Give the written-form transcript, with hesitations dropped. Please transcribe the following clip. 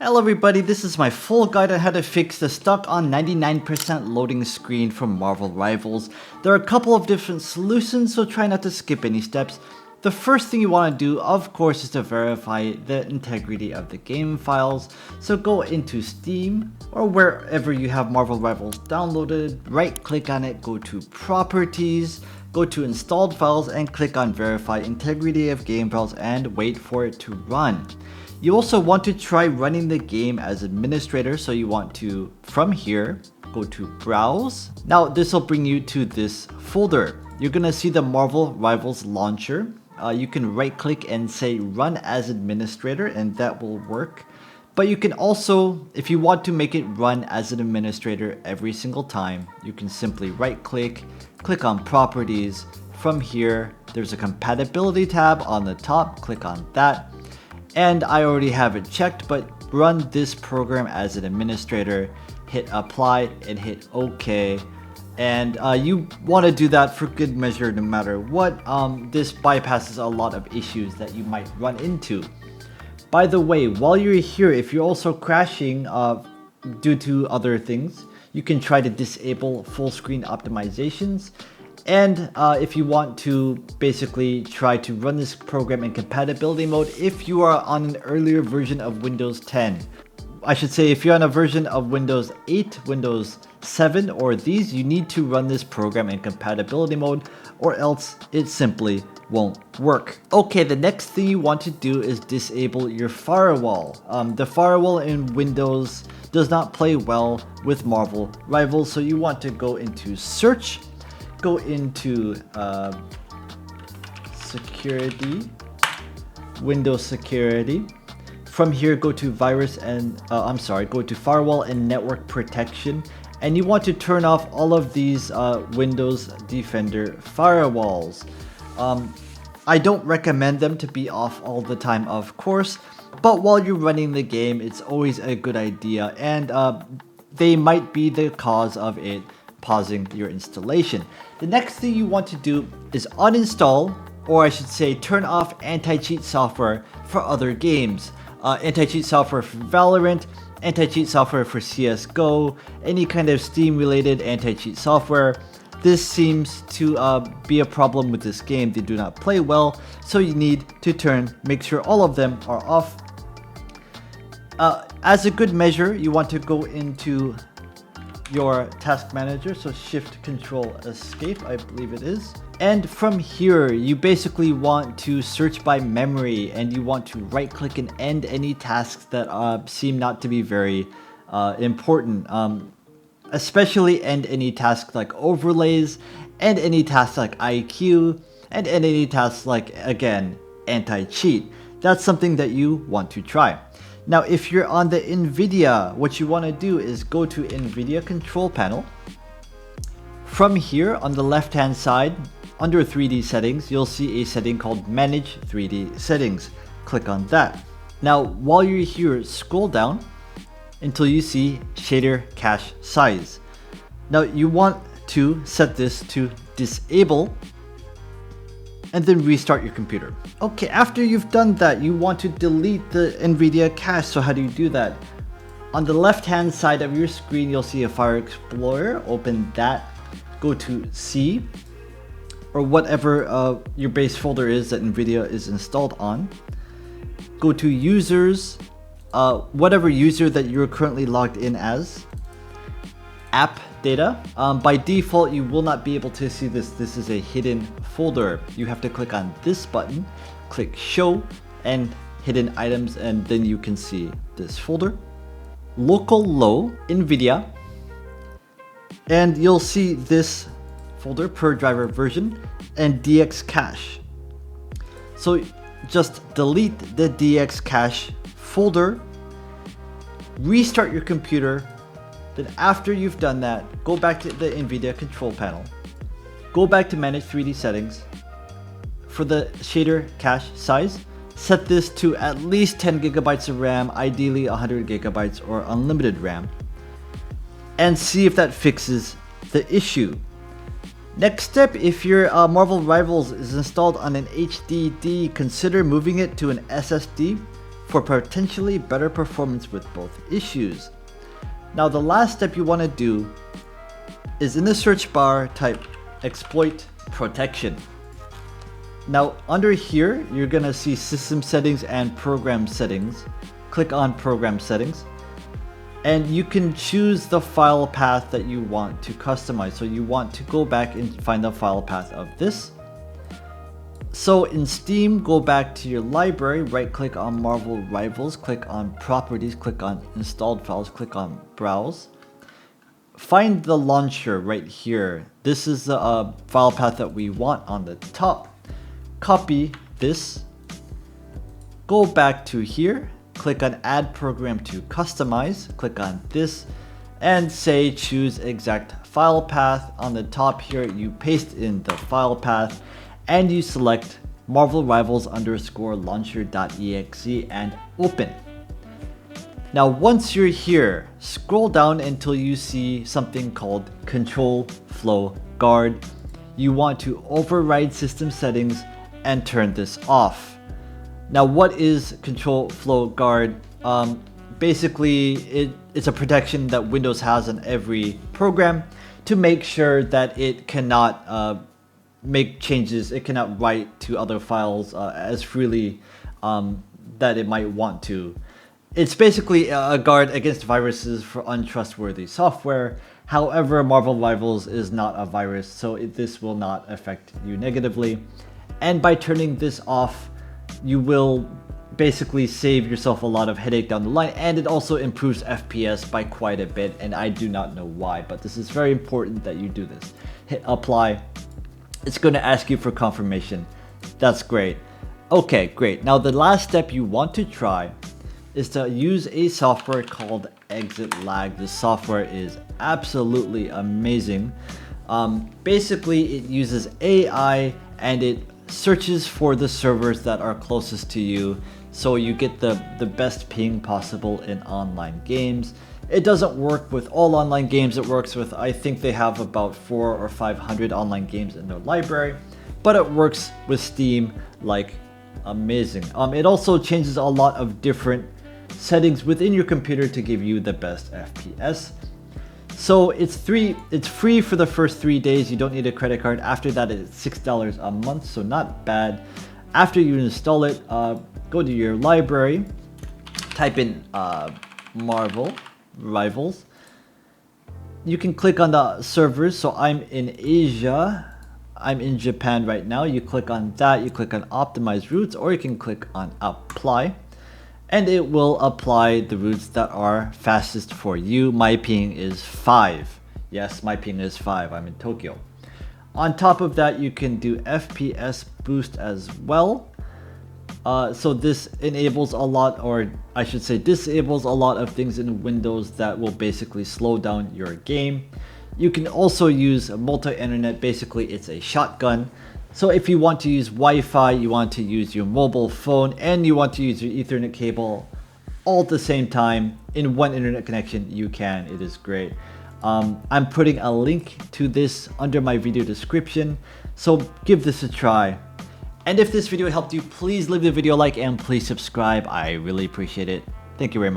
Hello everybody, this is my full guide on how to fix the stuck on 99% loading screen from Marvel Rivals. There are a couple of different solutions, so try not to skip any steps. The first thing you want to do, of course, is to verify the integrity of the game files. So go into Steam or wherever you have Marvel Rivals downloaded, right click on it, go to Properties, go to Installed Files and click on Verify Integrity of Game Files and wait for it to run. You also want to try running the game as administrator, so you want to, from here, go to Browse. Now this will bring you to this folder. You're gonna see the Marvel Rivals launcher. You can right click and say run as administrator and that will work. But you can also, if you want to make it run as an administrator every single time, you can simply right click, click on properties. From here, there's a compatibility tab on the top, click on that. And I already have it checked, but run this program as an administrator, hit apply and hit OK. And you want to do that for good measure no matter what. This bypasses a lot of issues that you might run into. By the way, while you're here, if you're also crashing due to other things, you can try to disable full screen optimizations. And if you want to basically try to run this program in compatibility mode, if you are on an earlier version of Windows 10, I should say if you're on a version of Windows 8, Windows 7, or these, you need to run this program in compatibility mode or else it simply won't work. Okay, the next thing you want to do is disable your firewall. The firewall in Windows does not play well with Marvel Rivals, so you want to go into Search, go into security, Windows security. From here, go to virus and go to firewall and network protection, and you want to turn off all of these Windows Defender firewalls. I don't recommend them to be off all the time, of course, but while you're running the game, it's always a good idea, and they might be the cause of it pausing your installation. The next thing you want to do is uninstall, or I should say turn off anti-cheat software for other games. Anti-cheat software for Valorant, anti-cheat software for CSGO, any kind of Steam related anti-cheat software. This seems to be a problem with this game. They do not play well, so you need to make sure all of them are off. As a good measure, you want to go into your task manager, so shift control escape, I believe it is. And from here, you basically want to search by memory, and you want to right click and end any tasks that seem not to be very important. Especially end any tasks like overlays, and any tasks like IQ, and end any tasks like, again, anti-cheat. That's something that you want to try. Now, if you're on the Nvidia, what you want to do is go to Nvidia control panel. From here, on the left-hand side, under 3D settings, you'll see a setting called Manage 3D Settings. Click on that. Now, while you're here, scroll down until you see Shader Cache Size. Now, you want to set this to Disable, and then restart your computer. Okay, after you've done that, you want to delete the Nvidia cache. So how do you do that? On the left hand side of your screen, you'll see a Fire Explorer. Open that, go to C, or whatever your base folder is that Nvidia is installed on. Go to Users, whatever user that you're currently logged in as. App data. By default, you will not be able to see this. This is a hidden folder. You have to click on this button, click show and hidden items, and then you can see this folder. Local low, Nvidia, and you'll see this folder, per driver version, and DX cache. So just delete the DX cache folder, restart your computer. Then after you've done that, go back to the Nvidia control panel, go back to Manage 3D Settings. For the shader cache size, set this to at least 10 gigabytes of RAM, ideally 100 gigabytes or unlimited RAM, and see if that fixes the issue. Next step, if your Marvel Rivals is installed on an HDD, consider moving it to an SSD. for potentially better performance with both issues. Now the last step you want to do is in the search bar type exploit protection. Now under here you're gonna see system settings and program settings. Click on program settings and you can choose the file path that you want to customize. So you want to go back and find the file path of this. So in Steam, go back to your library, right click on Marvel Rivals, click on properties, click on installed files, click on browse. Find the launcher right here. This is the file path that we want on the top. Copy this, go back to here, click on add program to customize, click on this and say choose exact file path. On the top here you paste in the file path and you select Marvel Rivals _ launcher.exe and open. Now once you're here, scroll down until you see something called Control Flow Guard. You want to override system settings and turn this off. Now what is Control Flow Guard? Basically it's a protection that Windows has on every program to make sure that it cannot make changes, it cannot write to other files as freely that it might want to. It's basically a guard against viruses for untrustworthy software. However, Marvel Rivals is not a virus, so this will not affect you negatively. And by turning this off, you will basically save yourself a lot of headache down the line, and it also improves FPS by quite a bit, and I do not know why, but this is very important that you do this. Hit apply. It's going to ask you for confirmation. That's great. Okay, great. Now the last step you want to try is to use a software called Exit Lag. This software is absolutely amazing. Basically, it uses AI and it searches for the servers that are closest to you, so you get the best ping possible in online games. It doesn't work with all online games. It works with, I think they have about 400 or 500 online games in their library, but it works with Steam like amazing. It also changes a lot of different settings within your computer to give you the best FPS. So it's free for the first 3 days. You don't need a credit card. After that, it's $6 a month, so not bad. After you install it, go to your library, type in Marvel Rivals. You can click on the servers. So I'm in Asia, I'm in Japan right now. You click on that, you click on optimize routes, or you can click on apply, and it will apply the routes that are fastest for you. My ping is 5. Yes, my ping is 5. I'm in Tokyo. On top of that, you can do FPS boost as well. So this enables a lot, or I should say disables a lot of things in Windows that will basically slow down your game. You can also use multi-internet. Basically, it's a shotgun. So if you want to use Wi-Fi, you want to use your mobile phone, and you want to use your Ethernet cable all at the same time in one internet connection, you can. It is great. I'm putting a link to this under my video description, so give this a try. And if this video helped you, please leave the video a like and please subscribe. I really appreciate it. Thank you very much.